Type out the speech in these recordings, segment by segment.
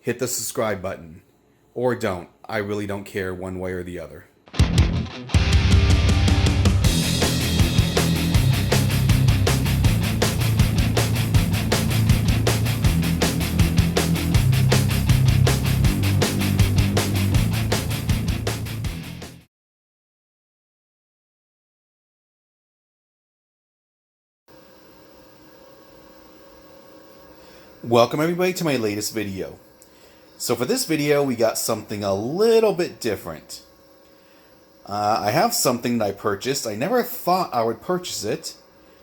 hit the subscribe button. Or don't. I really don't care one way or the other. Welcome everybody to my latest video. So for this video we got something a little bit different. I have something that I purchased. I never thought I would purchase it.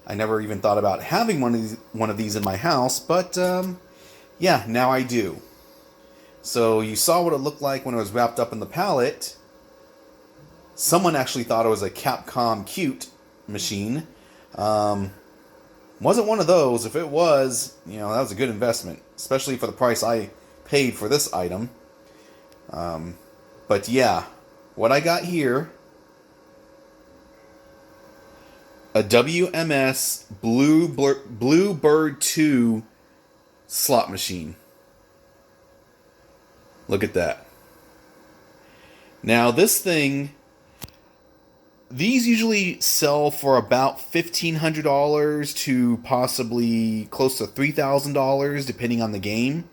I never even thought about having one of these in my house, but yeah, now I do. So you saw what it looked like when it was wrapped up in the pallet. Someone actually thought it was a Capcom Cute machine. Wasn't one of those. If it was, that was a good investment, especially for the price I paid for this item. But yeah, what I got here, a WMS Bluebird 2 slot machine. Look at that. Now this thing, these usually sell for about $1,500 to possibly close to $3,000 depending on the game.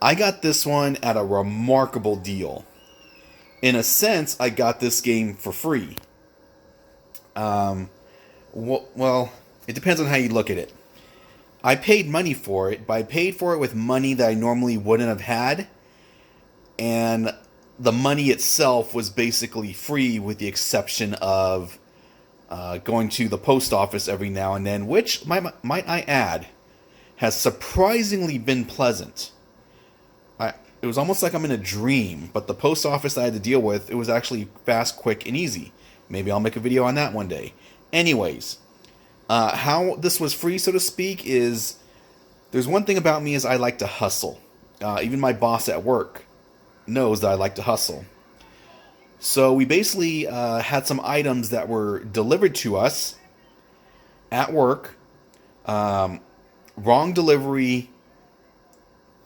I got this one at a remarkable deal. In a sense, I got this game for free. Well, it depends on how you look at it. I paid money for it, but I paid for it with money that I normally wouldn't have had. And the money itself was basically free with the exception of going to the post office every now and then, which, might I add, has surprisingly been pleasant. It was almost like I'm in a dream, but the post office that I had to deal with, it was actually fast, quick, and easy. Maybe I'll make a video on that one day. Anyways, how this was free, so to speak, is there's one thing about me is I like to hustle. Even my boss at work knows that I like to hustle. So we basically had some items that were delivered to us at work. Wrong delivery.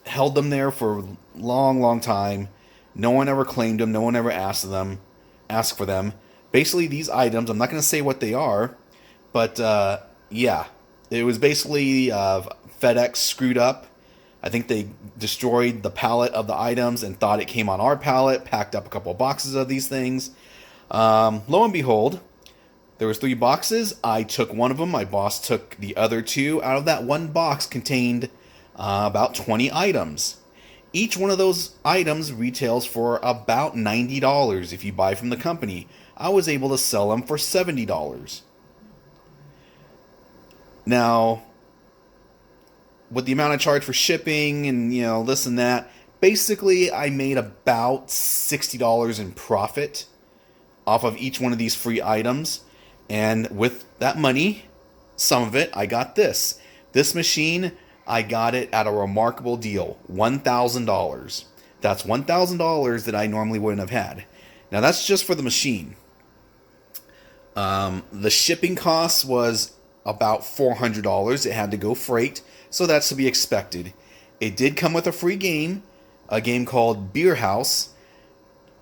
Held them there for a long time. No one ever claimed them. No one ever asked for them. Basically, these items, I'm not going to say what they are, but yeah, it was basically FedEx screwed up. I think they destroyed the pallet of the items and thought it came on our pallet, packed up a couple of boxes of these things. Lo and behold, there was 3 boxes. I took one of them. My boss took the other 2. Out of that one box contained about 20 items. Each one of those items retails for about $90 if you buy from the company. I was able to sell them for $70. Now, with the amount I charged for shipping and, this and that, basically I made about $60 in profit off of each one of these free items. And with that money, some of it, I got this. This machine, I got it at a remarkable deal, $1,000. That's $1,000 that I normally wouldn't have had. Now that's just for the machine. The shipping cost was about $400. It had to go freight. So that's to be expected. It did come with a free game, a game called Beer House.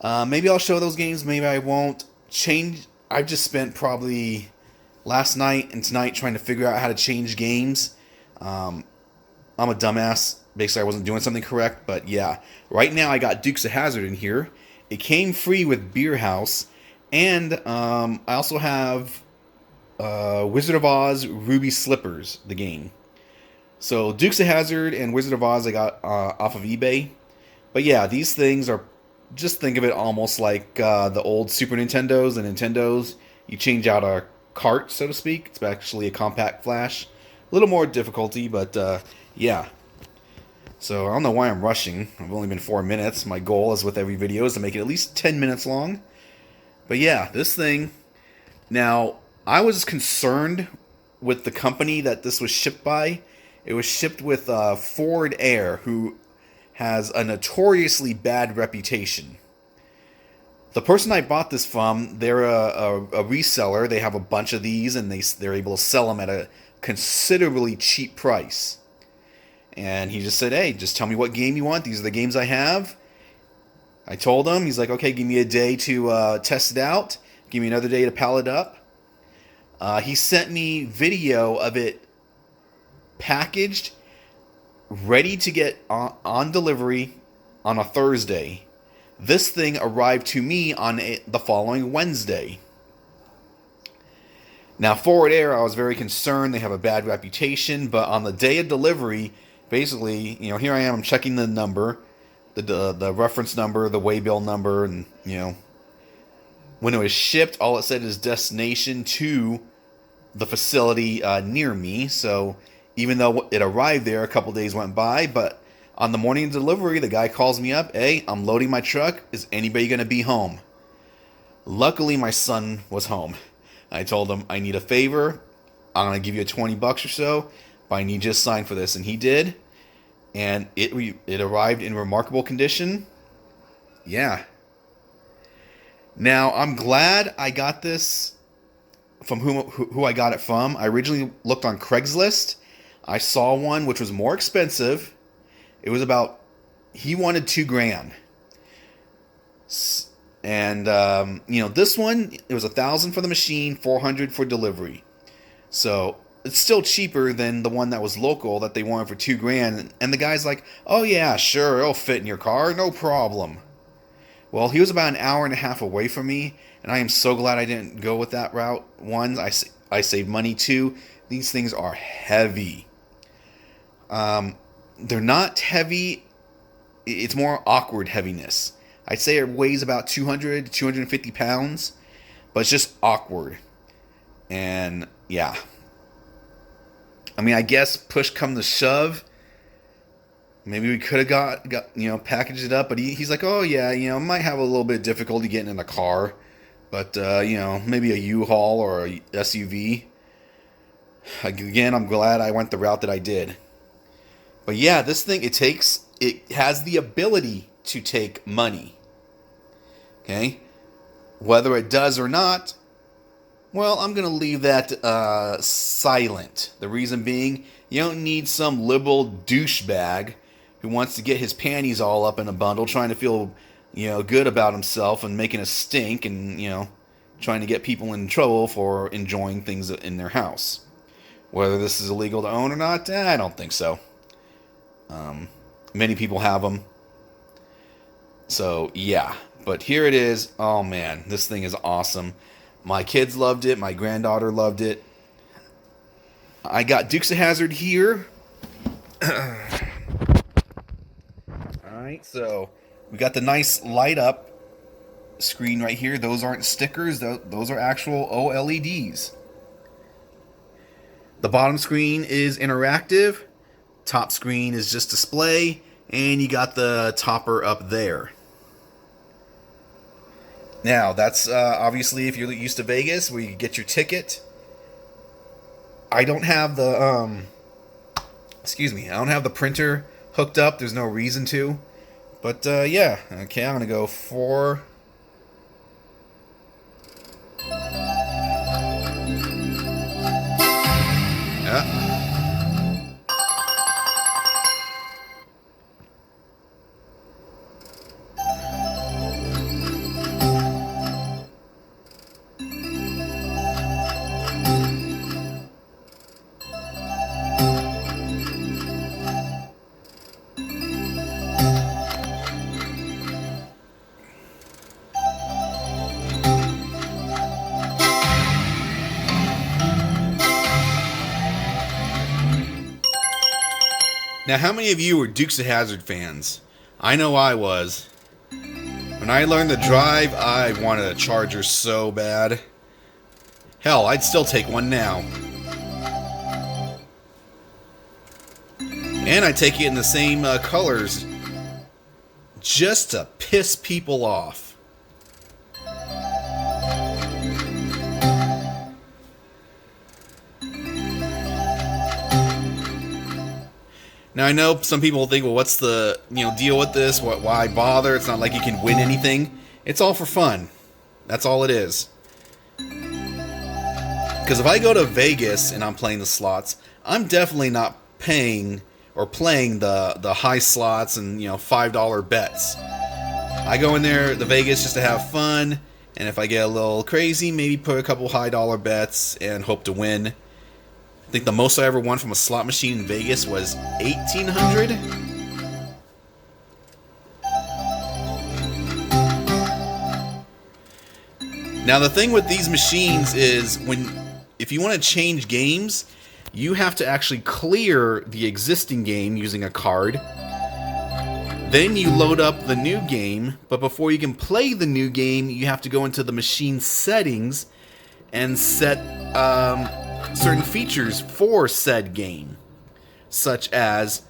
Maybe I'll show those games, maybe I won't. I've just spent probably last night and tonight trying to figure out how to change games. I'm a dumbass. Basically, I wasn't doing something correct, but yeah. Right now, I got Dukes of Hazzard in here. It came free with Beer House, and I also have Wizard of Oz Ruby Slippers, the game. So Dukes of Hazzard and Wizard of Oz I got off of eBay. But yeah, these things are, just think of it almost like the old Super Nintendos and Nintendos. You change out a cart, so to speak. It's actually a compact flash. A little more difficulty, but yeah. So I don't know why I'm rushing. I've only been 4 minutes. My goal is with every video is to make it at least 10 minutes long. But yeah, this thing. Now, I was concerned with the company that this was shipped by. It was shipped with Forward Air, who has a notoriously bad reputation. The person I bought this from, they're a reseller. They have a bunch of these, and they're able to sell them at a considerably cheap price. And he just said, hey, just tell me what game you want. These are the games I have. I told him. He's like, okay, give me a day to test it out. Give me another day to pallet up. He sent me video of it packaged, ready to get on delivery on a Thursday. This thing arrived to me on the following Wednesday. Now, Forward Air, I was very concerned. They have a bad reputation, but on the day of delivery, basically, here I am, I'm checking the number, the reference number, the waybill number, and, when it was shipped, all it said is destination to the facility near me. So even though it arrived there, a couple days went by, but on the morning of delivery, the guy calls me up, hey, I'm loading my truck. Is anybody going to be home? Luckily, my son was home. I told him, I need a favor. I'm going to give you $20 or so, but I need you to sign for this. And he did. And it arrived in remarkable condition. Yeah. Now, I'm glad I got this from who I got it from. I originally looked on Craigslist. I saw one which was more expensive. It was about, he wanted $2,000. And, this one, it was $1,000 for the machine, $400 for delivery. So it's still cheaper than the one that was local that they wanted for $2,000. And the guy's like, oh yeah, sure, it'll fit in your car, no problem. Well, he was about an hour and a half away from me, and I am so glad I didn't go with that route. One, I saved money. Two, these things are heavy. They're not heavy. It's more awkward heaviness. I'd say it weighs about 200 to 250 pounds, but it's just awkward. And yeah. I mean, I guess push come to shove, maybe we could have got packaged it up, but he's like, oh yeah, might have a little bit of difficulty getting in the car, but maybe a U-Haul or a SUV. Again, I'm glad I went the route that I did. But yeah, this thing, it has the ability to take money. Okay? Whether it does or not, well, I'm going to leave that silent. The reason being, you don't need some liberal douchebag who wants to get his panties all up in a bundle, trying to feel, good about himself and making a stink and, trying to get people in trouble for enjoying things in their house. Whether this is illegal to own or not, I don't think so. Many people have them. So, yeah. But here it is. Oh, man. This thing is awesome. My kids loved it. My granddaughter loved it. I got Dukes of Hazzard here. Alright, so we got the nice light up screen right here. Those aren't stickers. Those are actual OLEDs. The bottom screen is interactive. Top screen is just display. And you got the topper up there. Now, that's obviously if you're used to Vegas, where you get your ticket. I don't have the, I don't have the printer hooked up. There's no reason to. But, yeah. Okay, I'm going to go for... Yeah. Now, how many of you were Dukes of Hazzard fans? I know I was. When I learned to drive, I wanted a Charger so bad. Hell, I'd still take one now. And I'd take it in the same colors, just to piss people off. Now, I know some people think, well, what's the deal with this? Why bother? It's not like you can win anything. It's all for fun. That's all it is. Because if I go to Vegas and I'm playing the slots, I'm definitely not paying or playing the high slots and $5 bets. I go in there, the Vegas, just to have fun, and if I get a little crazy, maybe put a couple high dollar bets and hope to win. I think the most I ever won from a slot machine in Vegas was $1,800. Now the thing with these machines is if you want to change games, you have to actually clear the existing game using a card. Then you load up the new game, but before you can play the new game, you have to go into the machine settings and set certain features for said game, such as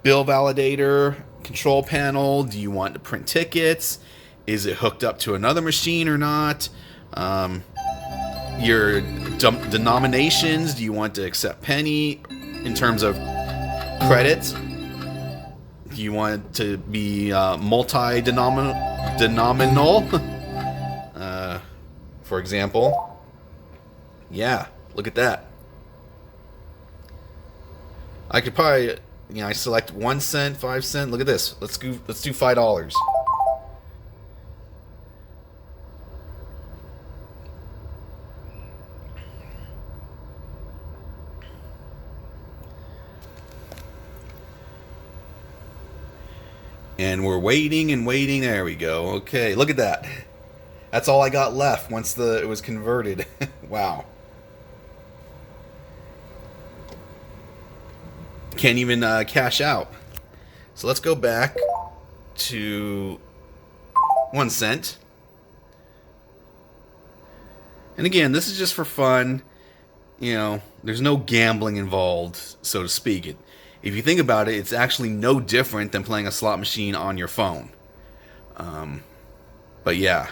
bill validator, control panel. Do you want to print tickets? Is it hooked up to another machine or not? Your denominations. Do you want to accept penny in terms of credits? Do you want it to be multi-denominal? For example. Yeah, look at that. I could probably, I select 1 cent, 5 cent. Look at this. Let's do $5. And we're waiting and waiting. There we go. Okay, look at that. That's all I got left once it was converted. Wow. Can't even cash out. So let's go back to 1 cent. And again, this is just for fun. There's no gambling involved, so to speak. If you think about it, it's actually no different than playing a slot machine on your phone. But yeah.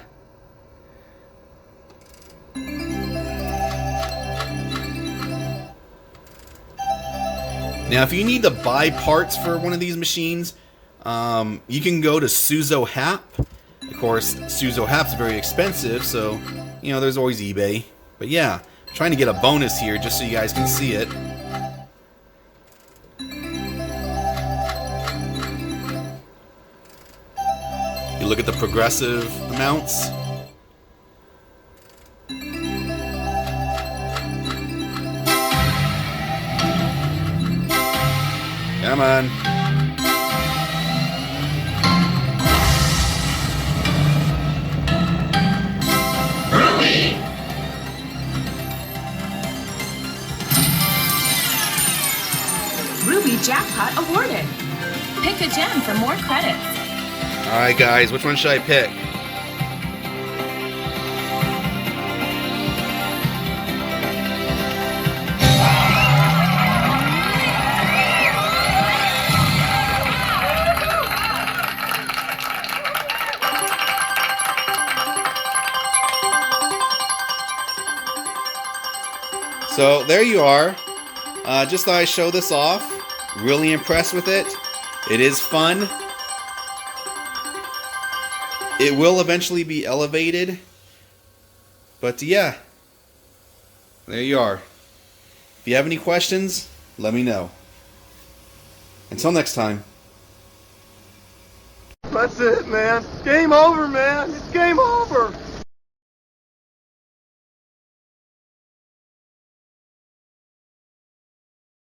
Now, if you need to buy parts for one of these machines, you can go to Suzo Hap. Of course, Suzo Hap's very expensive, so, there's always eBay. But yeah, I'm trying to get a bonus here just so you guys can see it. You look at the progressive amounts. Come on. Ruby! Ruby jackpot awarded. Pick a gem for more credits. Alright guys, which one should I pick? So there you are. Just thought I'd show this off. Really impressed with it. It is fun. It will eventually be elevated. But yeah, there you are. If you have any questions, let me know. Until next time. That's it, man. Game over, man. It's game over.